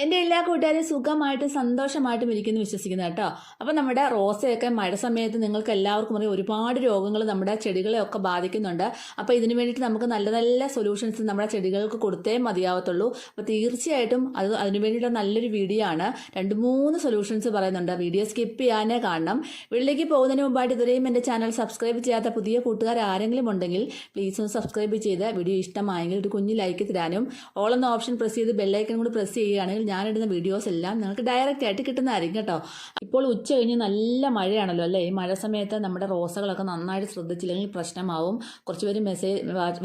എൻ്റെ എല്ലാ കൂട്ടുകാരും സുഖമായിട്ട് സന്തോഷമായിട്ടും ഇരിക്കുന്നു വിശ്വസിക്കുന്നു കേട്ടോ. അപ്പം നമ്മുടെ റോസയൊക്കെ മഴ സമയത്ത് നിങ്ങൾക്ക് എല്ലാവർക്കും അറിയാം ഒരുപാട് രോഗങ്ങൾ നമ്മുടെ ചെടികളെയൊക്കെ ബാധിക്കുന്നുണ്ട്. അപ്പോൾ ഇതിന് വേണ്ടിയിട്ട് നമുക്ക് നല്ല നല്ല സൊല്യൂഷൻസ് നമ്മുടെ ചെടികൾക്ക് കൊടുത്തേ മതിയാവത്തുള്ളൂ. അപ്പോൾ തീർച്ചയായിട്ടും അതിന് വേണ്ടിയിട്ടുള്ള നല്ലൊരു വീഡിയോ ആണ്. 2-3 സൊല്യൂഷൻസ് പറയുന്നുണ്ട്. വീഡിയോ സ്കിപ്പ് ചെയ്യാനേ കാണണം. വീട്ടിലേക്ക് പോകുന്നതിന് മുമ്പായിട്ട് ഇതുവരെയും എൻ്റെ ചാനൽ സബ്സ്ക്രൈബ് ചെയ്യാത്ത പുതിയ കൂട്ടുകാർ ആരെങ്കിലും ഉണ്ടെങ്കിൽ പ്ലീസ് ഒന്ന് സബ്സ്ക്രൈബ് ചെയ്ത് വീഡിയോ ഇഷ്ടമായെങ്കിൽ ഒരു കുഞ്ഞു ലൈക്ക് തരാനും ഓൾ എന്ന ഓപ്ഷൻ പ്രസ് ചെയ്ത് ബെല്ലൈക്കൺ കൂടി പ്രസ് ചെയ്യുകയാണെങ്കിൽ ഞാനിടുന്ന വീഡിയോസ് എല്ലാം നിങ്ങൾക്ക് ഡയറക്റ്റ് ആയിട്ട് കിട്ടുന്നതായിരിക്കും കേട്ടോ. ഇപ്പോൾ ഉച്ച കഴിഞ്ഞ് നല്ല മഴയാണല്ലോ അല്ലേ? ഈ മഴ സമയത്ത് നമ്മുടെ റോസകളൊക്കെ നന്നായിട്ട് ശ്രദ്ധിച്ചില്ലെങ്കിൽ പ്രശ്നമാവും. കുറച്ച് പേര്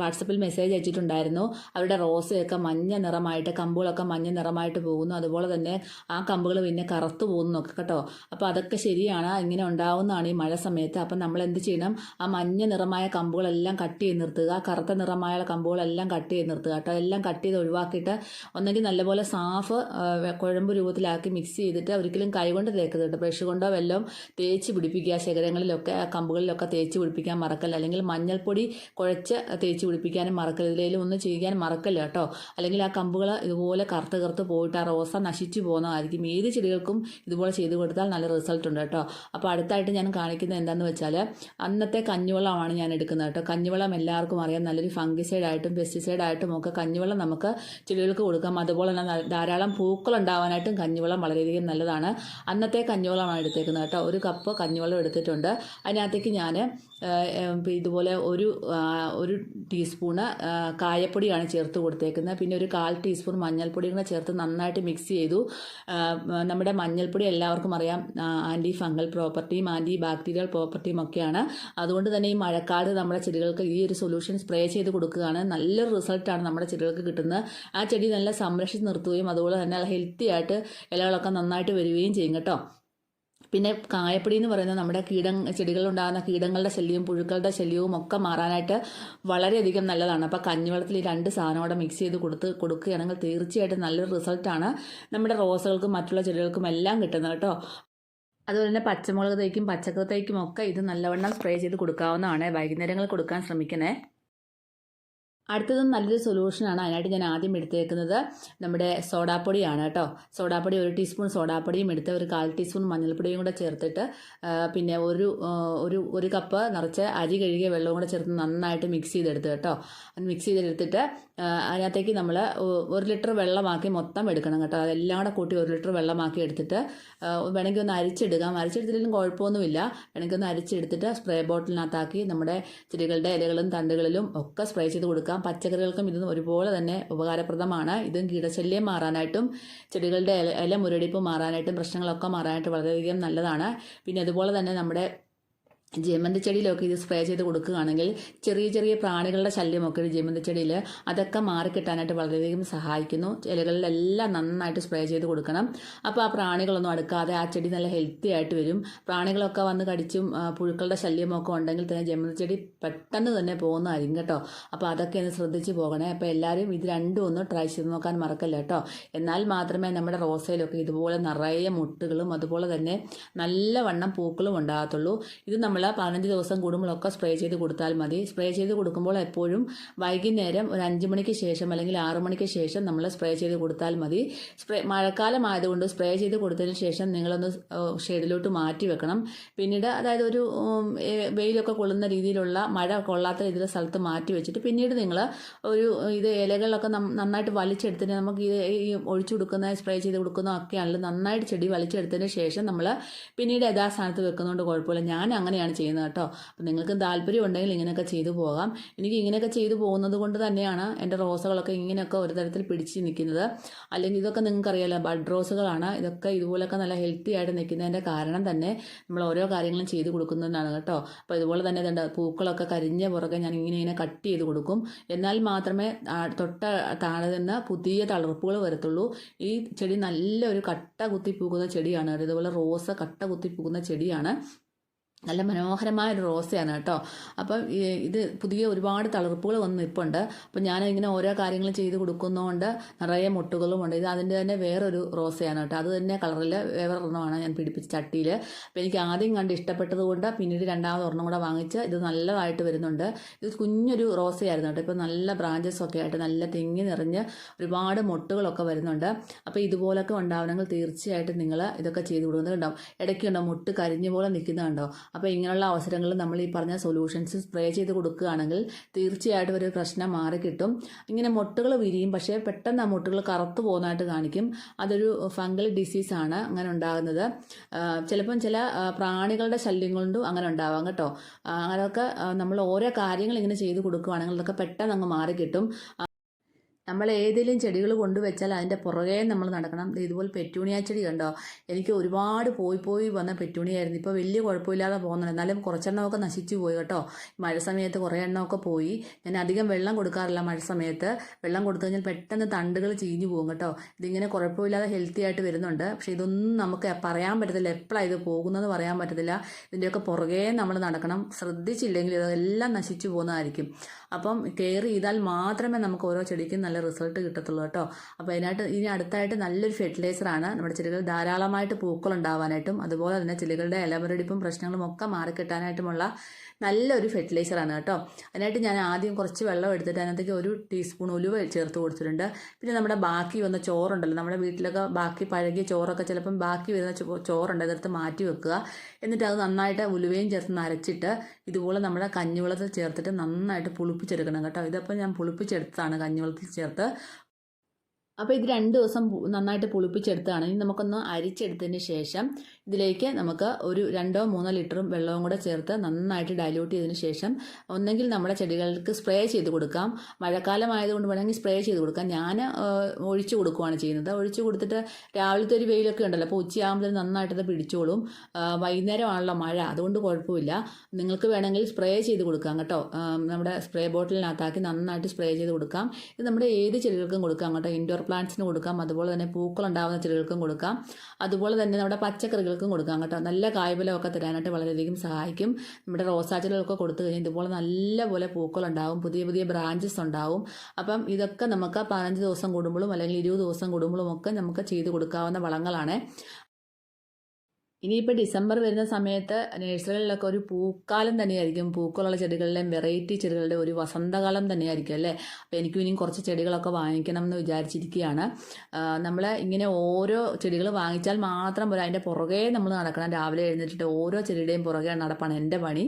വാട്സപ്പിൽ മെസ്സേജ് അയച്ചിട്ടുണ്ടായിരുന്നു. അവരുടെ റോസയൊക്കെ മഞ്ഞ നിറമായിട്ട് കമ്പുകളൊക്കെ മഞ്ഞ നിറമായിട്ട് പോകുന്നു, അതുപോലെ തന്നെ ആ കമ്പുകൾ പിന്നെ കറുത്തു പോകുന്നൊക്കെ കേട്ടോ. അപ്പോൾ അതൊക്കെ ശരിയാണ്, ഇങ്ങനെ ഉണ്ടാവുന്നതാണ് ഈ മഴ സമയത്ത്. അപ്പം നമ്മൾ എന്ത് ചെയ്യണം? ആ മഞ്ഞ നിറമായ കമ്പുകളെല്ലാം കട്ട് ചെയ്ത് നിർത്തുക, കറുത്ത നിറമായ കമ്പുകളെല്ലാം കട്ട് ചെയ്ത് നിർത്തുക കേട്ടോ. എല്ലാം കട്ട് ചെയ്ത് ഒഴിവാക്കിയിട്ട് ഒന്നെങ്കിൽ നല്ലപോലെ സാഫ് കുഴമ്പ് രൂപത്തിലാക്കി മിക്സ് ചെയ്തിട്ട് ഒരിക്കലും കൈകൊണ്ട് തേക്കരുത്. ബ്രഷ് കൊണ്ടോ വല്ലതും തേച്ച് പിടിപ്പിക്കുക. ശേഖരങ്ങളിലൊക്കെ കമ്പുകളിലൊക്കെ തേച്ച് പിടിപ്പിക്കാൻ മറക്കല്ല. അല്ലെങ്കിൽ മഞ്ഞൾപ്പൊടി കുഴച്ച് തേച്ച് പിടിപ്പിക്കാനും മറക്കല്ല. ഇതിലേലും ഒന്നും ചെയ്യാൻ മറക്കല്ല കേട്ടോ. അല്ലെങ്കിൽ ആ കമ്പുകൾ ഇതുപോലെ കറുത്ത് കറുത്ത് പോയിട്ട് ആ റോസ നശിച്ചു പോകുന്നതായിരിക്കും. ഏത് ചെടികൾക്കും ഇതുപോലെ ചെയ്ത് കൊടുത്താൽ നല്ല റിസൾട്ട് ഉണ്ട് കേട്ടോ. അപ്പോൾ അടുത്തായിട്ട് ഞാൻ കാണിക്കുന്നത് എന്താണെന്ന് വെച്ചാൽ അന്നത്തെ കഞ്ഞിവെള്ളമാണ് ഞാൻ എടുക്കുന്നത് കേട്ടോ. കഞ്ഞിവെള്ളം എല്ലാവർക്കും അറിയാം, നല്ലൊരു ഫംഗിസൈഡായിട്ടും പെസ്റ്റിസൈഡായിട്ടും ഒക്കെ കഞ്ഞിവെള്ളം നമുക്ക് ചെടികൾക്ക് കൊടുക്കാം. അതുപോലെ തന്നെ ധാരാളം പൂക്കൾ ഉണ്ടാവാനായിട്ടും കഞ്ഞിവെള്ളം വളരെയധികം നല്ലതാണ്. അന്നത്തെ കഞ്ഞിവെള്ളമാണ് എടുത്തേക്കുന്നത് കേട്ടോ. 1 കപ്പ് കഞ്ഞിവെള്ളം എടുത്തിട്ടുണ്ട്. അതിനകത്തേക്ക് ഞാൻ ഇതുപോലെ ഒരു ടീസ്പൂണ് കായപ്പൊടിയാണ് ചേർത്ത് കൊടുത്തേക്കുന്നത്. പിന്നെ ഒരു 1/4 ടീസ്പൂൺ മഞ്ഞൾപ്പൊടിയും കൂടെ ചേർത്ത് നന്നായിട്ട് മിക്സ് ചെയ്തു. നമ്മുടെ മഞ്ഞൾപ്പൊടി എല്ലാവർക്കും അറിയാം ആൻറ്റി ഫംഗൽ പ്രോപ്പർട്ടിയും ആൻറ്റി ബാക്ടീരിയൽ പ്രോപ്പർട്ടിയും ഒക്കെയാണ്. അതുകൊണ്ട് തന്നെ ഈ മഴക്കാലത്ത് നമ്മുടെ ചെടികൾക്ക് ഈ ഒരു സൊല്യൂഷൻ സ്പ്രേ ചെയ്ത് കൊടുക്കുകയാണ്. നല്ലൊരു റിസൾട്ടാണ് നമ്മുടെ ചെടികൾക്ക് കിട്ടുന്നത്. ആ ചെടി നല്ല സംരക്ഷിച്ച് നിർത്തുകയും അതുപോലെ തന്നെ ഹെൽത്തി ആയിട്ട് ഇലകളൊക്കെ നന്നായിട്ട് വരികയും ചെയ്യും കേട്ടോ. പിന്നെ കായപ്പൊടി എന്ന് പറയുന്നത് നമ്മുടെ ചെടികളിലുണ്ടാകുന്ന കീടങ്ങളുടെ ശല്യവും പുഴുക്കളുടെ ശല്യവും ഒക്കെ മാറാനായിട്ട് വളരെയധികം നല്ലതാണ്. അപ്പോൾ കഞ്ഞിവെള്ളത്തിൽ ഈ 2 സാധനം കൂടെ മിക്സ് ചെയ്ത് കൊടുക്കുകയാണെങ്കിൽ തീർച്ചയായിട്ടും നല്ലൊരു റിസൾട്ടാണ് നമ്മുടെ റോസകൾക്കും മറ്റുള്ള ചെടികൾക്കും എല്ലാം കിട്ടുന്നത് കേട്ടോ. അതുപോലെ തന്നെ പച്ചമുളക് തേക്കും പച്ചക്കറി തേക്കും ഒക്കെ ഇത് നല്ലവണ്ണം സ്പ്രേ ചെയ്ത് കൊടുക്കാവുന്നതാണ്. വൈകുന്നേരങ്ങളിൽ കൊടുക്കാൻ ശ്രമിക്കണേ. അടുത്തതും നല്ലൊരു സൊല്യൂഷനാണ്. അതിനായിട്ട് ഞാൻ ആദ്യം എടുത്തേക്കുന്നത് നമ്മുടെ സോഡാപ്പൊടിയാണ് കേട്ടോ. സോഡാപ്പൊടി 1 ടീസ്പൂൺ സോഡാപ്പൊടിയും എടുത്ത് ഒരു 1/4 ടീസ്പൂൺ മഞ്ഞൾപ്പൊടിയും കൂടെ ചേർത്തിട്ട് പിന്നെ ഒരു കപ്പ് നിറച്ച് അരി കഴുകിയ വെള്ളവും കൂടെ ചേർത്ത് നന്നായിട്ട് മിക്സ് ചെയ്തെടുത്ത് കേട്ടോ. മിക്സ് ചെയ്തെടുത്തിട്ട് അതിനകത്തേക്ക് നമ്മൾ 1 ലിറ്റർ വെള്ളമാക്കി മൊത്തം എടുക്കണം കേട്ടോ. അതെല്ലാം കൂടെ കൂട്ടി 1 ലിറ്റർ വെള്ളമാക്കി എടുത്തിട്ട് വേണമെങ്കിൽ ഒന്ന് അരിച്ചെടുക്കാം. അരിച്ചെടുത്തില്ലെങ്കിലും കുഴപ്പമൊന്നുമില്ല. വേണമെങ്കിൽ ഒന്ന് അരിച്ചെടുത്തിട്ട് സ്പ്രേ ബോട്ടിലിനകത്താക്കി നമ്മുടെ ചെടികളുടെ ഇലകളും തണ്ടുകളിലും ഒക്കെ സ്പ്രേ ചെയ്ത് കൊടുക്കാം. പച്ചക്കറികൾക്കും ഇത് ഒരുപോലെ തന്നെ ഉപകാരപ്രദമാണ്. ഇതും കീടശല്യം മാറാനായിട്ടും ചെടികളുടെ ഇല മുരടിപ്പ് മാറാനായിട്ടും പ്രശ്നങ്ങളൊക്കെ മാറാനായിട്ട് വളരെയധികം നല്ലതാണ്. പിന്നെ അതുപോലെ തന്നെ നമ്മുടെ ജമന്തി ചെടിയിലൊക്കെ ഇത് സ്പ്രേ ചെയ്ത് കൊടുക്കുകയാണെങ്കിൽ ചെറിയ ചെറിയ പ്രാണികളുടെ ശല്യമൊക്കെ ജമന്തി ചെടിയിൽ അതൊക്കെ മാറിക്കിട്ടാനായിട്ട് വളരെയധികം സഹായിക്കുന്നു. ഇലകളിലെല്ലാം നന്നായിട്ട് സ്പ്രേ ചെയ്ത് കൊടുക്കണം. അപ്പോൾ ആ പ്രാണികളൊന്നും അടുക്കാതെ ആ ചെടി നല്ല ഹെൽത്തി ആയിട്ട് വരും. പ്രാണികളൊക്കെ വന്ന് കടിച്ചും പുഴുക്കളുടെ ശല്യമൊക്കെ ഉണ്ടെങ്കിൽ തന്നെ ജമന്തി ചെടി പെട്ടെന്ന് തന്നെ പോകുന്നതായിരിക്കും കേട്ടോ. അപ്പോൾ അതൊക്കെ ഒന്ന് ശ്രദ്ധിച്ച് പോകണേ. അപ്പോൾ എല്ലാവരും ഇത് രണ്ടും ഒന്ന് ട്രൈ ചെയ്ത് നോക്കാൻ മറക്കല്ല കേട്ടോ. എന്നാൽ മാത്രമേ നമ്മുടെ റോസയിലൊക്കെ ഇതുപോലെ നിറയെ മുട്ടുകളും അതുപോലെ തന്നെ നല്ലവണ്ണം പൂക്കളും ഉണ്ടാകത്തുള്ളൂ. ഇത് നമ്മൾ 15 ദിവസം കൂടുമ്പോഴൊക്കെ സ്പ്രേ ചെയ്ത് കൊടുത്താൽ മതി. സ്പ്രേ ചെയ്ത് കൊടുക്കുമ്പോൾ എപ്പോഴും വൈകുന്നേരം ഒരു 5 മണിക്ക് ശേഷം അല്ലെങ്കിൽ 6 മണിക്ക് ശേഷം നമ്മൾ സ്പ്രേ ചെയ്ത് കൊടുത്താൽ മതി. മഴക്കാലം ആയതുകൊണ്ട് സ്പ്രേ ചെയ്ത് കൊടുത്തതിന് ശേഷം നിങ്ങളൊന്ന് ഷെയ്ഡിലോട്ട് മാറ്റി വെക്കണം. പിന്നീട് അതായത് ഒരു വെയിലൊക്കെ കൊള്ളുന്ന രീതിയിലുള്ള മഴ കൊള്ളാത്ത രീതിയിലുള്ള സ്ഥലത്ത് മാറ്റി വെച്ചിട്ട് പിന്നീട് നിങ്ങൾ ഇത് ഇലകളിലൊക്കെ നന്നായിട്ട് വലിച്ചെടുത്തിട്ട് നമുക്ക് ഈ ഒഴിച്ചു കൊടുക്കുന്ന സ്പ്രേ ചെയ്ത് കൊടുക്കുന്ന ഒക്കെയാണല്ലോ നന്നായിട്ട് ചെടി വലിച്ചെടുത്തതിന് ശേഷം നമ്മൾ പിന്നീട് യഥാസ്ഥാനത്ത് വെക്കുന്നതുകൊണ്ട് കുഴപ്പമില്ല. ഞാൻ അങ്ങനെയാണ് ചെയ്യുന്നത് കേട്ടോ. അപ്പം നിങ്ങൾക്ക് താല്പര്യം ഉണ്ടെങ്കിൽ ഇങ്ങനെയൊക്കെ ചെയ്തു പോകാം. എനിക്ക് ഇങ്ങനെയൊക്കെ ചെയ്തു പോകുന്നത് കൊണ്ട് തന്നെയാണ് എൻ്റെ റോസകളൊക്കെ ഇങ്ങനെയൊക്കെ ഒരു തരത്തിൽ പിടിച്ച് നിൽക്കുന്നത്. അല്ലെങ്കിൽ ഇതൊക്കെ നിങ്ങൾക്കറിയാലോ ബഡ് റോസുകളാണ്. ഇതൊക്കെ ഇതുപോലൊക്കെ നല്ല ഹെൽത്തി ആയിട്ട് നിൽക്കുന്നതിൻ്റെ കാരണം തന്നെ നമ്മൾ ഓരോ കാര്യങ്ങളും ചെയ്ത് കൊടുക്കുന്നതാണ് കേട്ടോ. അപ്പോൾ ഇതുപോലെ തന്നെ പൂക്കളൊക്കെ കരിഞ്ഞ പുറകെ ഞാൻ ഇങ്ങനെ കട്ട് ചെയ്ത് കൊടുക്കും. എന്നാൽ മാത്രമേ താഴെ നിന്ന് പുതിയ തളിർപ്പുകൾ വരത്തുള്ളൂ. ഈ ചെടി നല്ലൊരു കട്ട കുത്തി പൂക്കുന്ന ചെടിയാണ്. ഇതുപോലെ റോസ കട്ട കുത്തി പൂക്കുന്ന ചെടിയാണ്. നല്ല മനോഹരമായ ഒരു റോസയാണ് കേട്ടോ. അപ്പം ഇത് പുതിയ ഒരുപാട് തളിർപ്പുകൾ വന്ന് നിൽപ്പുണ്ട്. അപ്പം ഞാനിങ്ങനെ ഓരോ കാര്യങ്ങളും ചെയ്ത് കൊടുക്കുന്നതുകൊണ്ട് നിറയെ മുട്ടുകളും ഉണ്ട്. ഇത് അതിൻ്റെ തന്നെ വേറൊരു റോസയാണ് കേട്ടോ. അത് തന്നെ കളറിൽ വേറൊരെണ്ണമാണ് ഞാൻ പിടിപ്പിച്ച ചട്ടിയിൽ. അപ്പോൾ എനിക്ക് ആദ്യം കണ്ട് ഇഷ്ടപ്പെട്ടതുകൊണ്ട് പിന്നീട് രണ്ടാമത് ഒരെണ്ണം കൂടെ വാങ്ങിച്ച് ഇത് നല്ലതായിട്ട് വരുന്നുണ്ട്. ഇത് കുഞ്ഞൊരു റോസയായിരുന്നു കേട്ടോ. ഇപ്പോൾ നല്ല ബ്രാഞ്ചസ് ഒക്കെ ആയിട്ട് നല്ല തിങ്ങി നിറഞ്ഞ് ഒരുപാട് മുട്ടുകളൊക്കെ വരുന്നുണ്ട്. അപ്പോൾ ഇതുപോലൊക്കെ ഉണ്ടാവണമെങ്കിൽ തീർച്ചയായിട്ടും നിങ്ങൾ ഇതൊക്കെ ചെയ്ത് കൊടുക്കുന്നത് ഉണ്ടാവും. ഇടയ്ക്കുണ്ടോ മുട്ട് കരിഞ്ഞ പോലെ നിൽക്കുന്നുണ്ടോ. അപ്പോൾ ഇങ്ങനെയുള്ള അവസരങ്ങളിൽ നമ്മൾ ഈ പറഞ്ഞ സൊല്യൂഷൻസ് സ്പ്രേ ചെയ്ത് കൊടുക്കുകയാണെങ്കിൽ തീർച്ചയായിട്ടും ഒരു പ്രശ്നം മാറിക്കിട്ടും. ഇങ്ങനെ മുട്ടുകൾ വിരിയും, പക്ഷേ പെട്ടെന്ന് ആ മുട്ടുകൾ കറുത്തു പോകുന്നതായിട്ട് കാണിക്കും. അതൊരു ഫംഗൽ ഡിസീസാണ് അങ്ങനെ ഉണ്ടാകുന്നത്. ചിലപ്പം ചില പ്രാണികളുടെ ശല്യം കൊണ്ടും അങ്ങനെ ഉണ്ടാവാം കേട്ടോ. അങ്ങനെയൊക്കെ നമ്മൾ ഓരോ കാര്യങ്ങൾ ഇങ്ങനെ ചെയ്ത് കൊടുക്കുകയാണെങ്കിൽ അതൊക്കെ പെട്ടെന്ന് അങ്ങ് മാറിക്കിട്ടും. നമ്മൾ ഏതെങ്കിലും ചെടികൾ കൊണ്ടുവച്ചാൽ അതിൻ്റെ പുറകെ നമ്മൾ നടക്കണം. ഇതുപോലെ പെറ്റൂണിയ ചെടി കണ്ടോ, എനിക്ക് ഒരുപാട് പോയി വന്ന പെറ്റൂണിയായിരുന്നു. ഇപ്പോൾ വലിയ കുഴപ്പമില്ലാതെ പോകുന്നുണ്ട്. എന്നാലും കുറച്ചെണ്ണമൊക്കെ നശിച്ചു പോയി കേട്ടോ. മഴ സമയത്ത് കുറേ എണ്ണമൊക്കെ പോയി. ഞാൻ അധികം വെള്ളം കൊടുക്കാറില്ല മഴ സമയത്ത്. വെള്ളം കൊടുത്തു കഴിഞ്ഞാൽ പെട്ടെന്ന് തണ്ടുകൾ ചീഞ്ഞു പോകും കേട്ടോ. ഇതിങ്ങനെ കുഴപ്പമില്ലാതെ ഹെൽത്തി ആയിട്ട് വരുന്നുണ്ട്. പക്ഷേ ഇതൊന്നും നമുക്ക് പറയാൻ പറ്റത്തില്ല, എപ്പോഴാണ് ഇത് പോകുന്നത് പറയാൻ പറ്റത്തില്ല. ഇതിൻ്റെയൊക്കെ പുറകെ നമ്മൾ നടക്കണം. ശ്രദ്ധിച്ചില്ലെങ്കിൽ ഇതെല്ലാം നശിച്ചു പോകുന്നതായിരിക്കും. അപ്പം കെയർ ചെയ്താൽ മാത്രമേ നമുക്ക് ഓരോ ചെടിക്കും നല്ല റിസൾട്ട് കിട്ടത്തുള്ളൂ കേട്ടോ. അപ്പോൾ ഇനി അടുത്തായിട്ട് നല്ലൊരു ഫെർട്ടിലൈസറാണ് നമ്മുടെ ചെടികൾ ധാരാളമായിട്ട് പൂക്കൾ ഉണ്ടാവാനായിട്ടും അതുപോലെ തന്നെ ചെടികളുടെ ഇലമുരടിപ്പും പ്രശ്നങ്ങളും ഒക്കെ മാറിക്കിട്ടാനായിട്ടുമുള്ള നല്ലൊരു ഫെർട്ടിലൈസറാണ് കേട്ടോ. അതിനായിട്ട് ഞാൻ ആദ്യം കുറച്ച് വെള്ളം എടുത്തിട്ട് അതിനകത്തേക്ക് 1 ടീസ്പൂൺ ഉലുവ ചേർത്ത് കൊടുത്തിട്ടുണ്ട്. പിന്നെ നമ്മുടെ ബാക്കി വന്ന ചോറുണ്ടല്ലോ, നമ്മുടെ വീട്ടിലൊക്കെ ബാക്കി പഴകിയ ചോറൊക്കെ ചിലപ്പം ബാക്കി വരുന്ന ചോറുണ്ട്, അതെടുത്ത് മാറ്റി വെക്കുക. എന്നിട്ട് അത് നന്നായിട്ട് ഉലുവയും ചേർത്ത് അരച്ചിട്ട് ഇതുപോലെ നമ്മുടെ കഞ്ഞിവെള്ളത്തിൽ ചേർത്തിട്ട് നന്നായിട്ട് പുളിപ്പിച്ചെടുക്കണം കേട്ടോ. ഇതപ്പോൾ ഞാൻ പുളിപ്പിച്ചെടുത്താണ് കഞ്ഞിവെള്ളത്തിൽ ചേർത്ത്. അപ്പോൾ ഇത് 2 ദിവസം നന്നായിട്ട് പുളിപ്പിച്ചെടുത്താണ്. ഇനി നമുക്കൊന്ന് അരിച്ചെടുത്തതിന് ശേഷം ഇതിലേക്ക് നമുക്ക് ഒരു 2-3 ലിറ്ററും വെള്ളവും കൂടെ ചേർത്ത് നന്നായിട്ട് ഡൈല്യൂട്ട് ചെയ്തതിന് ശേഷം ഒന്നെങ്കിൽ നമ്മുടെ ചെടികൾക്ക് സ്പ്രേ ചെയ്ത് കൊടുക്കാം. മഴക്കാലം ആയതുകൊണ്ട് വേണമെങ്കിൽ സ്പ്രേ ചെയ്ത് കൊടുക്കാം. ഞാൻ ഒഴിച്ചു കൊടുക്കുകയാണ് ചെയ്യുന്നത്. ഒഴിച്ചു കൊടുത്തിട്ട് രാവിലത്തെ ഒരു വെയിലൊക്കെ ഉണ്ടല്ലോ, അപ്പോൾ ഉച്ചയാകുമ്പോൾ നന്നായിട്ടത് പിടിച്ചോളും. വൈകുന്നേരമാണല്ലോ മഴ, അതുകൊണ്ട് കുഴപ്പമില്ല. നിങ്ങൾക്ക് വേണമെങ്കിൽ സ്പ്രേ ചെയ്ത് കൊടുക്കാം കേട്ടോ. നമ്മുടെ സ്പ്രേ ബോട്ടിലിനകത്താക്കി നന്നായിട്ട് സ്പ്രേ ചെയ്ത് കൊടുക്കാം. ഇത് നമ്മുടെ ഏത് ചെടികൾക്കും കൊടുക്കാം കേട്ടോ. ഇൻഡോർ പ്ലാന്റ്സിന് കൊടുക്കാം, അതുപോലെ തന്നെ പൂക്കളുണ്ടാകുന്ന ചെടികൾക്കും കൊടുക്കാം, അതുപോലെ തന്നെ നമ്മുടെ പച്ചക്കറികൾക്കും കൊടുക്കാം കേട്ടോ. നല്ല കായ്ഫലമൊക്കെ തരാനായിട്ട് വളരെയധികം സഹായിക്കും. നമ്മുടെ റോസാ ചെടികളൊക്കെ കൊടുത്തു കഴിഞ്ഞാൽ ഇതുപോലെ നല്ലപോലെ പൂക്കളുണ്ടാവും, പുതിയ പുതിയ ബ്രാഞ്ചസ് ഉണ്ടാവും. അപ്പം ഇതൊക്കെ നമുക്ക് 15 ദിവസം കൂടുമ്പോഴും അല്ലെങ്കിൽ 20 ദിവസം കൂടുമ്പോഴും ഒക്കെ നമുക്ക് ചെയ്ത് കൊടുക്കാവുന്ന വളങ്ങളാണ്. ഇനിയിപ്പോൾ ഡിസംബർ വരുന്ന സമയത്ത് നഴ്സറികളിലൊക്കെ ഒരു പൂക്കാലം തന്നെയായിരിക്കും. പൂക്കളുള്ള ചെടികളുടെയും വെറൈറ്റി ചെടികളുടെ ഒരു വസന്തകാലം തന്നെയായിരിക്കും അല്ലേ. അപ്പോൾ എനിക്കും ഇനിയും കുറച്ച് ചെടികളൊക്കെ വാങ്ങിക്കണം എന്ന് വിചാരിച്ചിരിക്കുകയാണ്. നമ്മൾ ഇങ്ങനെ ഓരോ ചെടികൾ വാങ്ങിച്ചാൽ മാത്രം പോരാ, അതിൻ്റെ പുറകെ നമ്മൾ നടക്കണം. രാവിലെ എഴുന്നേറ്റിട്ട് ഓരോ ചെടിയുടെയും പുറകെ നടപ്പാണ് എൻ്റെ പണി.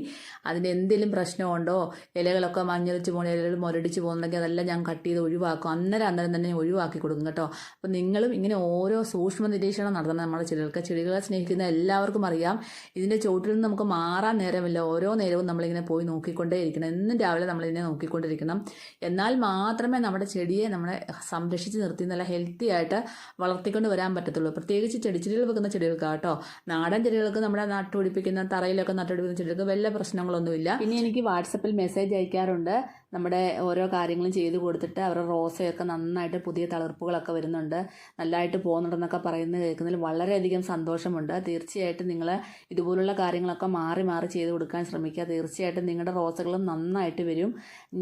അതിന് എന്തെങ്കിലും പ്രശ്നമുണ്ടോ, ഇലകളൊക്കെ മഞ്ഞളിച്ച് പോകുന്ന ഇലകൾ മുരടിച്ച് പോകുന്നുണ്ടെങ്കിൽ അതെല്ലാം ഞാൻ കട്ട് ചെയ്ത് ഒഴിവാക്കും. അന്നേരം തന്നെ ഒഴിവാക്കി കൊടുക്കും കേട്ടോ. അപ്പോൾ നിങ്ങളും ഇങ്ങനെ ഓരോ സൂക്ഷ്മ നിരീക്ഷണം നടത്തണം നമ്മുടെ ചെടികൾക്ക്. ചെടികളെ സ്നേഹിക്കുന്ന എല്ലാവർക്കും അറിയാം, ഇതിൻ്റെ ചോട്ടിൽ നിന്ന് നമുക്ക് മാറാൻ നേരമില്ല. ഓരോ നേരവും നമ്മളിങ്ങനെ പോയി നോക്കിക്കൊണ്ടേയിരിക്കണം. എന്നും രാവിലെ നമ്മളിതിനെ നോക്കിക്കൊണ്ടിരിക്കണം. എന്നാൽ മാത്രമേ നമ്മുടെ ചെടിയെ നമ്മളെ സംരക്ഷിച്ച് നിർത്തി നല്ല ഹെൽത്തി ആയിട്ട് വളർത്തിക്കൊണ്ട് വരാൻ പറ്റത്തുള്ളൂ. പ്രത്യേകിച്ച് ചെടികൾ വെക്കുന്ന ചെടികൾക്ക് കേട്ടോ. നാടൻ ചെടികൾക്ക് നമ്മുടെ നട്ടുപിടിപ്പിക്കുന്ന തറയിലൊക്കെ നട്ടുപിടിപ്പിക്കുന്ന ചെടികൾക്ക് വല്ല പ്രശ്നങ്ങളൊന്നുമില്ല. പിന്നെ എനിക്ക് വാട്സപ്പിൽ മെസ്സേജ് അയക്കാറുണ്ട്. നമ്മുടെ ഓരോ കാര്യങ്ങളും ചെയ്ത് കൊടുത്തിട്ട് അവരുടെ റോസയൊക്കെ നന്നായിട്ട് പുതിയ തളിർപ്പുകളൊക്കെ വരുന്നുണ്ട്, നല്ലതായിട്ട് പോകുന്നുണ്ടെന്നൊക്കെ പറയുന്നത് കേൾക്കുന്നതിൽ വളരെയധികം സന്തോഷമുണ്ട്. തീർച്ചയായിട്ടും നിങ്ങൾ ഇതുപോലുള്ള കാര്യങ്ങളൊക്കെ മാറി ചെയ്ത് കൊടുക്കാൻ ശ്രമിക്കുക. തീർച്ചയായിട്ടും നിങ്ങളുടെ റോസകളും നന്നായിട്ട് വരും.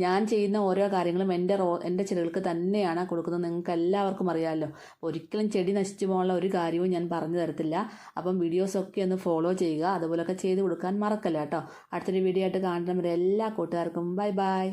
ഞാൻ ചെയ്യുന്ന ഓരോ കാര്യങ്ങളും എൻ്റെ ചെടികൾക്ക് തന്നെയാണ് കൊടുക്കുന്നത്. നിങ്ങൾക്ക് എല്ലാവർക്കും അറിയാമല്ലോ. ഒരിക്കലും ചെടി നശിച്ചു പോകാനുള്ള ഒരു കാര്യവും ഞാൻ പറഞ്ഞു തരത്തില്ല. അപ്പം വീഡിയോസൊക്കെ ഒന്ന് ഫോളോ ചെയ്യുക, അതുപോലൊക്കെ ചെയ്ത് കൊടുക്കാൻ മറക്കല്ല കേട്ടോ. അടുത്തൊരു വീഡിയോ ആയിട്ട് കാണുന്നവരെ എല്ലാ കൂട്ടുകാർക്കും ബൈ.